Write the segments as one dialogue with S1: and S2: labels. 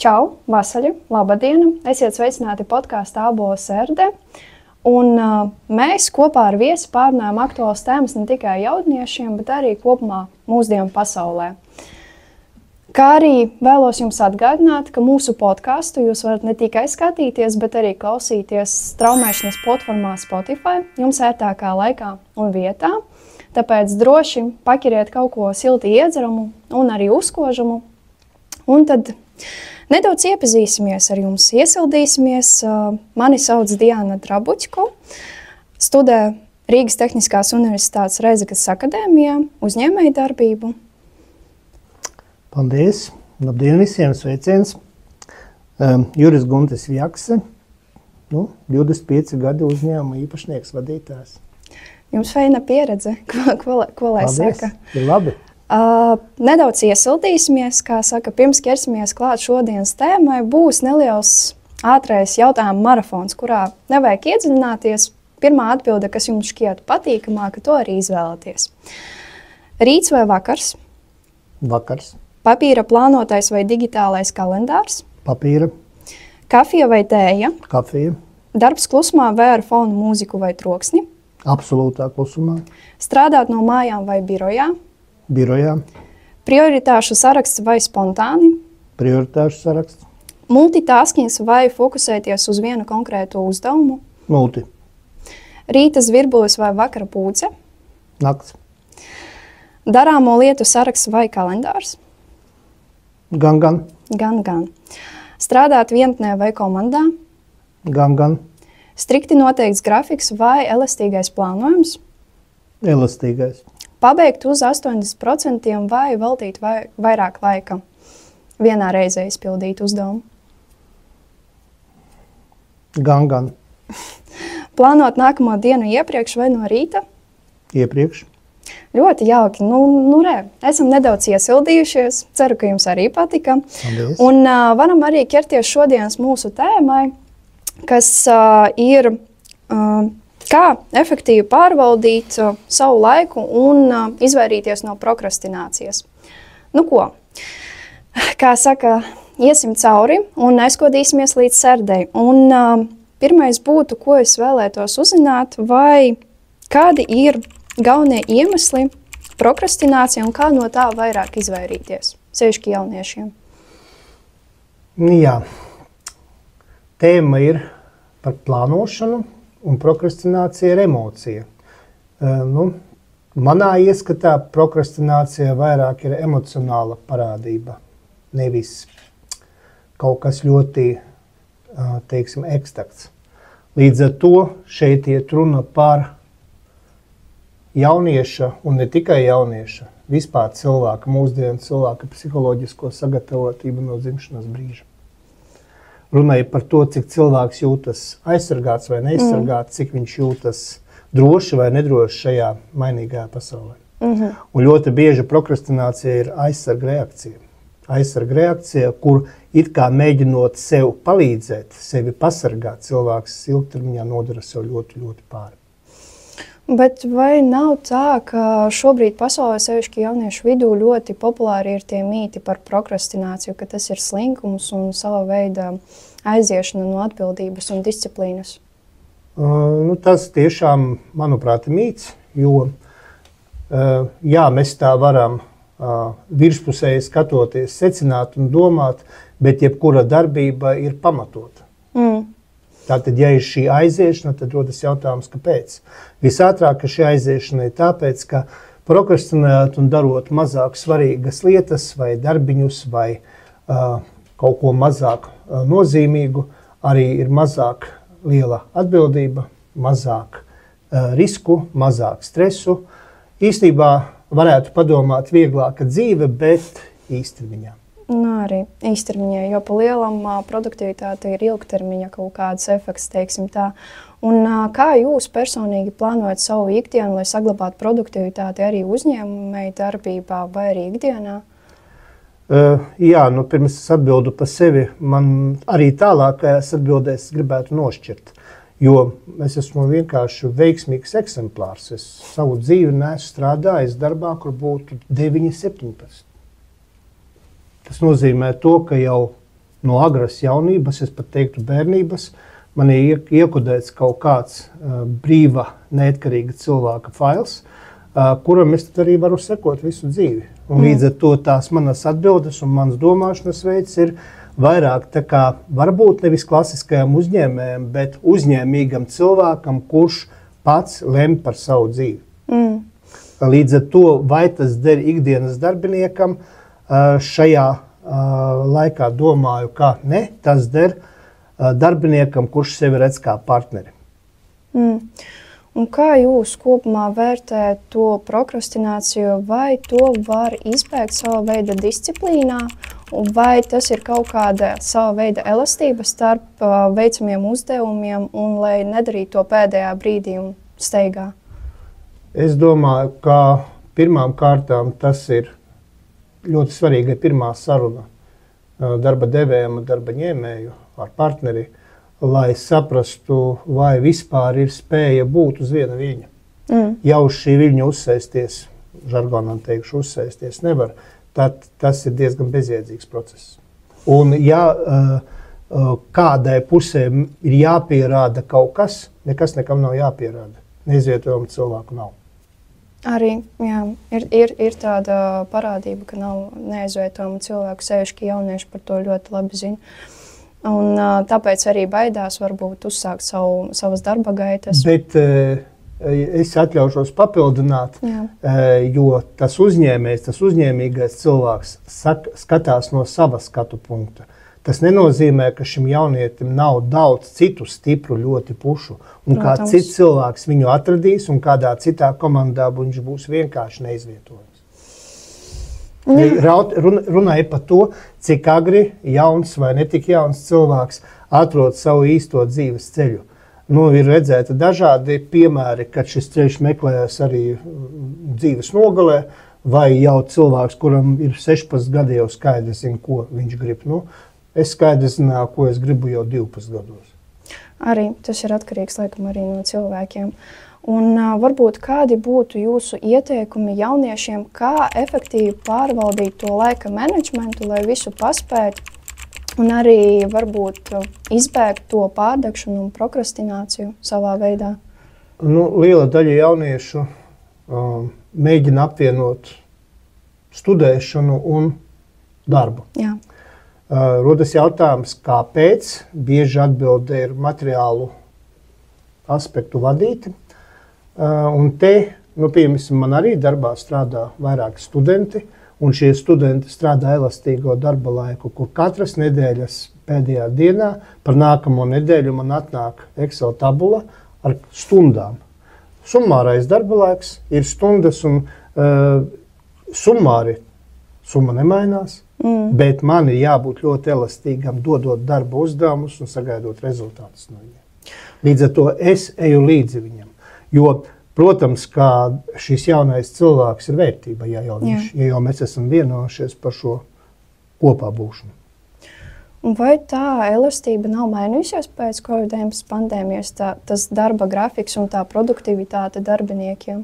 S1: Čau, vasaļi, labadiena! Esiet sveicināti podkāstā Ābola sērde. Un mēs kopā ar viesi pārunājam aktuālas tēmas ne tikai jauniešiem, bet arī kopumā mūsdienu pasaulē. Kā arī vēlos jums atgādināt, ka mūsu podkāstu jūs varat ne tikai skatīties, bet arī klausīties straumēšanas platformā Spotify, jums ērtākā laikā un vietā. Tāpēc droši paķeriet kaut ko silti iedzeramu un arī uzkožamu. Un tad nedaudz iepazīsimies ar jums, iesildīsimies. Mani sauc Diana Drabuķko, studē Rīgas Tehniskās Universitātes Reizekas akadēmijā uzņēmējdarbību.
S2: Paldies! Labdien visiem! Sveiciens! Juris Guntis Vjakse, 25 gadi uzņēmuma īpašnieks, vadītājs.
S1: Jums feina pieredze, ko lai saka?
S2: Ir labi.
S1: Nedaudz iesildīsimies, kā saka, pirms ķersimies klāt šodienas tēmai, būs neliels ātrais jautājumu marafons, kurā nevajag iedziļināties. Pirmā atbilde, kas jums šķiet patīkamāka, to arī izvēlaties. Rīts vai vakars?
S2: Vakars.
S1: Papīra plānotais vai digitālais kalendārs?
S2: Papīra.
S1: Kafija vai tēja?
S2: Kafija.
S1: Darbs klusumā vai ar fonu mūziku vai troksni?
S2: Absolūtā klusumā.
S1: Strādāt no mājām vai birojā?
S2: Birojā.
S1: Prioritāšu saraksts vai spontāni?
S2: Prioritāšu saraksts.
S1: Multitaskings vai fokusēties uz vienu konkrētu uzdevumu?
S2: Multi.
S1: Rīta zvirbulis vai vakara pūce?
S2: Nakts.
S1: Darāmo lietu saraksts vai kalendārs?
S2: Gan.
S1: Gan. Strādāt vientnē vai komandā?
S2: Gan.
S1: Strikti noteikts grafiks vai elastīgais plānojums?
S2: Elastīgais.
S1: Pabeigt uz 80% vai veltīt vairāk laika vienā reizē izpildīt uzdevumu?
S2: Gan.
S1: Plānot nākamo dienu iepriekš vai no rīta?
S2: Iepriekš.
S1: Ļoti jauki. Esam nedaudz iesildījušies. Ceru, ka jums arī patika.
S2: Paldies.
S1: Un varam arī ķerties šodienas mūsu tēmai, kas ir kā efektīvi pārvaldīt savu laiku un izvairīties no prokrastinācijas. Kā saka, iesim cauri un aizkodīsimies līdz sērdei. Un pirmais būtu, ko es vēlētos uzzināt, vai kādi ir galvenie iemesli prokrastinācija un kā no tā vairāk izvairīties, sevišķi jauniešiem?
S2: Jā. Tēma ir par plānošanu un prokrastinācija ir emocija. Manā ieskatā prokrastinācija vairāk ir emocionāla parādība, nevis kaut kas ļoti, ekstrakts. Līdz ar to šeit iet runa par jaunieša, un ne tikai jaunieša, vispār cilvēka, mūsdienu cilvēka psiholoģisko sagatavotību no dzimšanas brīža. Runāja par to, cik cilvēks jūtas aizsargāts vai neaizsargāts, cik viņš jūtas droši vai nedroši šajā mainīgajā pasaulē. Un ļoti bieži prokrastinācija ir aizsarga reakcija. Aizsarga reakcija, kur it kā mēģinot sev palīdzēt, sevi pasargāt, cilvēks ilgtermiņā nodara sev ļoti, ļoti pāri.
S1: Bet vai nav tā, ka šobrīd pasaulē, sevišķi jauniešu vidū, ļoti populāri ir tie mīti par prokrastināciju, ka tas ir slinkums un sava veida aiziešana no atbildības un disciplīnas?
S2: Tas tiešām, manuprāt, ir mīts, jo mēs tā varam virspusēji skatoties, secināt un domāt, bet jebkura darbība ir pamatota. Tātad, ja ir šī aiziešana, tad rodas jautājums, kāpēc. Visātrāk, ka šī aiziešana ir tāpēc, ka prokrastinējot un darot mazāk svarīgas lietas vai darbiņus vai kaut ko mazāk nozīmīgu, arī ir mazāk liela atbildība, mazāk risku, mazāk stresu. Īstībā varētu padomāt vieglāka dzīve, bet īstermiņā.
S1: Arī īstermiņā, jo pa lielam produktivitāte ir ilgtermiņa kaut kāds efekts, teiksim tā. Un kā jūs personīgi plānojat savu ikdienu, lai saglabātu produktivitāti arī uzņēmēju darbībā vai arī ikdienā?
S2: Pirms es atbildu par sevi, man arī tālākajās atbildēs gribētu nošķirt. Jo es esmu vienkārši veiksmīgs eksemplārs. Es savu dzīvi neesmu strādājis darbā, kur būtu 9, 17. Tas nozīmē to, ka jau no agras jaunības, es pat teiktu bērnības, man ir iekodēts kaut kāds brīva, neatkarīga cilvēka fails, kuram es tad arī varu sekot visu dzīvi. Un līdz ar to tās manas atbildes un manas domāšanas veids ir vairāk tā kā varbūt nevis klasiskajam uzņēmējam, bet uzņēmīgam cilvēkam, kurš pats lem par savu dzīvi. Līdz ar to, vai tas der ikdienas darbiniekam, šajā laikā domāju, ka ne, tas der darbiniekam, kurš sevi redz kā partneri.
S1: Un kā jūs kopumā vērtējat to prokrastināciju, vai to var izbēgt sava veida disciplīnā, vai tas ir kaut kāda sava veida elastība starp veicamiem uzdevumiem, un lai nedarītu to pēdējā brīdī un steigā?
S2: Es domāju, ka pirmām kārtām tas ir ļoti svarīga pirmā saruna darba devējam un darba ņēmēju ar partneri, lai saprastu, vai vispār ir spēja būt uz viena viļņa. Ja uz šī viļņa uzsēsties, žargonam teikšu, uzsēsties nevar, tad tas ir diezgan bezjēdzīgs process. Un ja kādai pusē ir jāpierāda kaut kas, nekas nekam nav jāpierāda. Neizvietojama cilvēku nav.
S1: Arī, jā, ir tāda parādība, ka nav neizvietojama cilvēku, sevišķi jaunieši par to ļoti labi zina. Un tāpēc arī baidās varbūt uzsākt savas darba gaitas.
S2: Bet es atļaušos papildināt, jo tas uzņēmējs, tas uzņēmīgais cilvēks skatās no sava skatu punkta. Tas nenozīmē, ka šim jaunietim nav daudz citu stipru ļoti pušu. Un kā cits cilvēks viņu atradīs un kādā citā komandā viņš būs vienkārši neizvietojams. Runāja par to, cik agri jauns vai netik jauns cilvēks atrod savu īsto dzīves ceļu. Ir redzēti dažādi piemēri, kad šis ceļš meklējas arī dzīves nogalē, vai jau cilvēks, kuram ir 16 gadi, jau skaidri zina, ko viņš grib. Es skaidri zināju, ko es gribu jau 12 gados.
S1: Arī tas ir atkarīgs laikam arī no cilvēkiem. Un varbūt kādi būtu jūsu ieteikumi jauniešiem, kā efektīvi pārvaldīt to laika menedžmentu, lai visu paspētu, un arī varbūt izbēgt to pārdegšanu un prokrastināciju savā veidā?
S2: Liela daļa jauniešu mēģina apvienot studēšanu un darbu.
S1: Jā.
S2: Rodas jautājums, kāpēc? Bieži atbilde ir materiālu aspektu vadīti. Un te, piemēram, man arī darbā strādā vairāki studenti, un šie studenti strādā elastīgo darba laiku, kur katras nedēļas pēdējā dienā par nākamo nedēļu man atnāk Excel tabula ar stundām. Summārais darba laiks ir stundas, un summāri summa nemainās, bet man ir jābūt ļoti elastīgam, dodot darba uzdevumus un sagaidot rezultātus no viņiem. Līdz ar to es eju līdzi viņam. Jo, protams, ka šis jaunais cilvēks ir vērtība, ja jau mēs esam vienojušies par šo kopā būšanu.
S1: Un vai tā elastība nav mainījusies pēc Covid-19 pandēmijas, tas darba grafiks un tā produktivitāte darbiniekiem?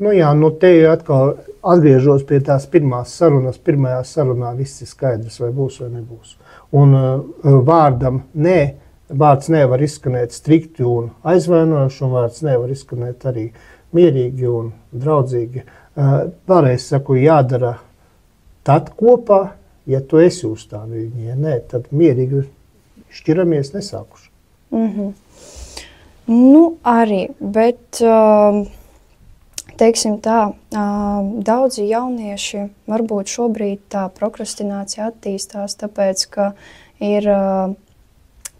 S2: Te atkal atgriežos pie tās pirmās sarunas. Pirmajā sarunā viss ir skaidrs, vai būs vai nebūs. Un vārds nevar izskanēt strikti un aizvainojuši, un vārds nevar izskanēt arī mierīgi un draudzīgi. Vēlreiz saku, jādara tad kopā, ja tu esi uz tā viļņa. Ja nē, tad mierīgi šķiramies nesākuši.
S1: Arī, bet teiksim tā, daudzi jaunieši varbūt šobrīd tā prokrastinācija attīstās, tāpēc, ka ir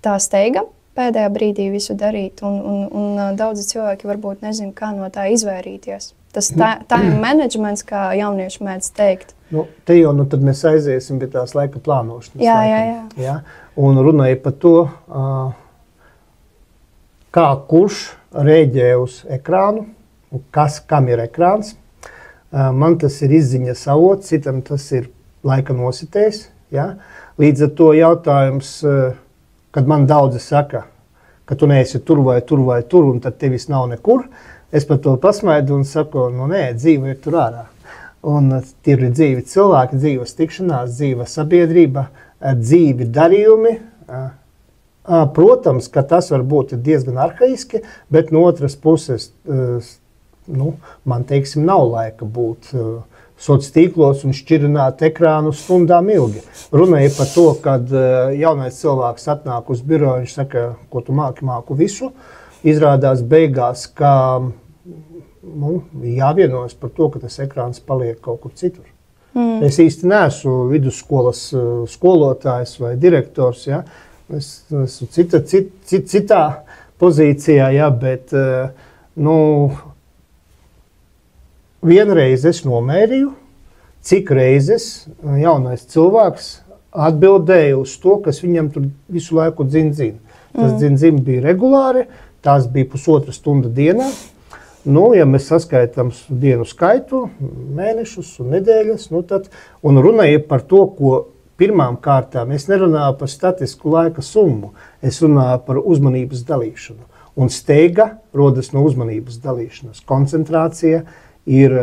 S1: tā steiga pēdējā brīdī visu darīt, un daudzi cilvēki varbūt nezin, kā no tā izvairīties. Tas time managements, kā jaunieši mēdz teikt.
S2: Te jau tad mēs aiziesim pie tās laika plānošanas.
S1: Jā.
S2: Un runāja par to, kā kurš rēģē uz ekrānu, kam ir ekrāns. Man tas ir izziņas avots, citam tas ir laika nositējs. Ja? Līdz ar to jautājums, kad man daudzi saka, ka tu neesi tur vai tur vai tur, un tad tevis nav nekur, es par to pasmaidu un saku, nē, dzīve ir tur ārā. Un tie ir dzīvi cilvēki, dzīves tikšanās, dzīva sabiedrība, dzīvi darījumi. Protams, ka tas var būt diezgan arhaiski, bet no otras puses, man, teiksim, nav laika būt sociālos tīklos un šķirināt ekrānu stundām ilgi. Runāja par to, kad jaunais cilvēks atnāk uz biroju, viņš saka, ko tu māku visu. Izrādās beigās, ka jāvienojas par to, ka tas ekrāns paliek kaut kur citur. Es īsti neesmu vidusskolas skolotājs vai direktors, ja? Es esmu citā pozīcijā, ja? Bet vienreiz es nomērīju, cik reizes jaunais cilvēks atbildēja uz to, kas viņam tur visu laiku dzin. Tas dzin bija regulāri, tās bija 1,5 stunda dienā. Ja mēs saskaitām dienu skaitu, mēnešus un nedēļas, tad runāja par to, ko pirmām kārtām es nerunāju par statisku laika summu, es runāju par uzmanības dalīšanu. Un steiga rodas no uzmanības dalīšanas. Koncentrācija ir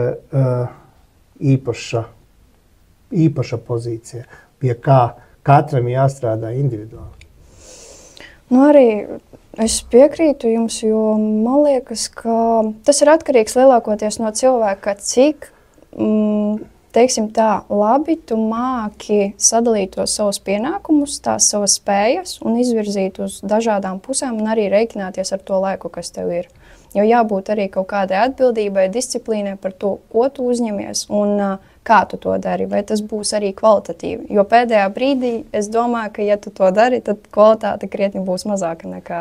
S2: īpaša pozīcija, pie kā katram jāstrādā individuāli.
S1: Arī es piekrītu jums, jo man liekas, ka tas ir atkarīgs lielākoties no cilvēka, cik, teiksim tā, labi tu māki sadalīt tos savus pienākumus, tās savas spējas un izvirzīt uz dažādām pusēm un arī reiķināties ar to laiku, kas tev ir. Jo jābūt arī kaut kādai atbildībai, disciplīnai par to, ko tu uzņemies un kā tu to dari, vai tas būs arī kvalitatīvi. Jo pēdējā brīdī es domāju, ka ja tu to dari, tad kvalitāte krietni būs mazāka nekā.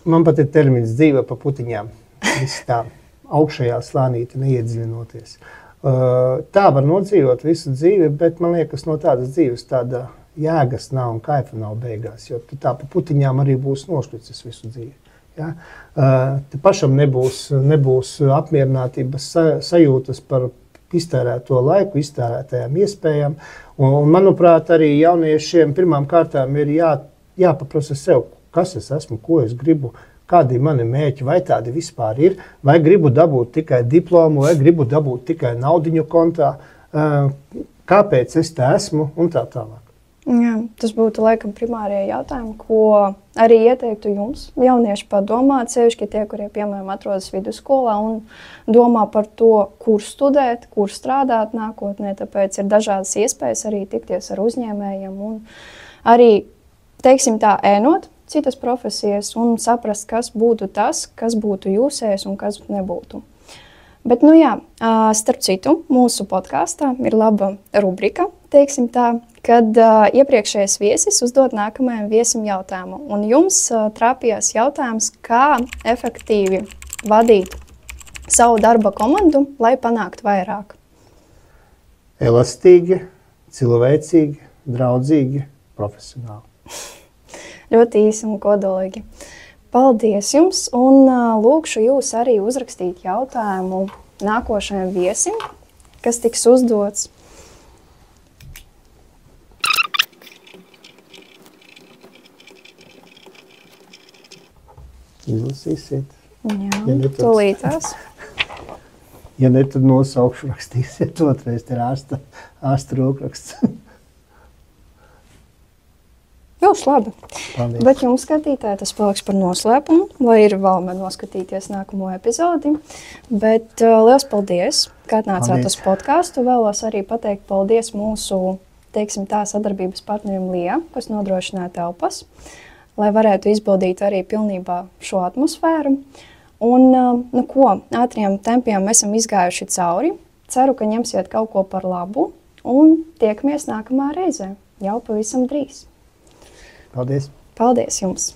S2: Man pat ir termins dzīve pa putiņām. Viss tā augšējā slānīte neiedziļinoties. Tā var nodzīvot visu dzīvi, bet man liekas, no tādas dzīves tāda jēgas nav un kaifa nav beigās, jo tu tā pa putiņām arī būs nošķucis visu dzīvi. Ja? Te pašam nebūs apmierinātības sajūtas par iztērēto laiku, iztērētajām iespējām. Un, manuprāt, arī jauniešiem pirmām kārtām ir jāpaprasa sev, kas es esmu, ko es gribu, kādi ir mani mērķi, vai tādi vispār ir, vai gribu dabūt tikai diplomu, vai gribu dabūt tikai naudiņu kontā, kāpēc es te esmu un tā tālāk.
S1: Jā, tas būtu laikam primārie jautājumi, ko arī ieteiktu jums, jaunieši, padomāt, sevišķi tie, kurie, piemēram, atrodas vidusskolā un domā par to, kur studēt, kur strādāt nākotnē, tāpēc ir dažādas iespējas arī tikties ar uzņēmējiem un arī, teiksim tā, ēnot citas profesijas un saprast, kas būtu tas, kas būtu jūsējs un kas nebūtu. Bet, starp citu, mūsu podkāstā ir laba rubrika, teiksim tā, kad iepriekšējais viesis uzdod nākamajam viesim jautājumu. Un jums trāpījās jautājums, kā efektīvi vadīt savu darba komandu, lai panāktu vairāk.
S2: Elastīgi, cilvēcīgi, draudzīgi, profesionāli.
S1: Ļoti īsi un kodolīgi. Paldies jums, un lūkšu jūs arī uzrakstīt jautājumu nākošajam viesim, kas tiks uzdots.
S2: Izlasīsiet.
S1: Jā, tūlītās.
S2: Ja ne, tad nosaukšu, rakstīsiet otrais, te ir ārsta rokraksts.
S1: Ļoti labi.
S2: Paldies.
S1: Bet jums, skatītāji, tas paliks par noslēpumu, lai ir vēl noskatīties nākamo epizodi. Bet liels paldies, ka atnācāt uz podkāstu. Vēlos arī pateikt paldies mūsu, teiksim tā, sadarbības partnerim Lija, kas nodrošināja telpas, lai varētu izbaudīt arī pilnībā šo atmosfēru. Un, ātriem tempiem esam izgājuši cauri. Ceru, ka ņemsiet kaut ko par labu un tiekamies nākamā reizē, jau pavisam drīz.
S2: Paldies!
S1: Paldies jums!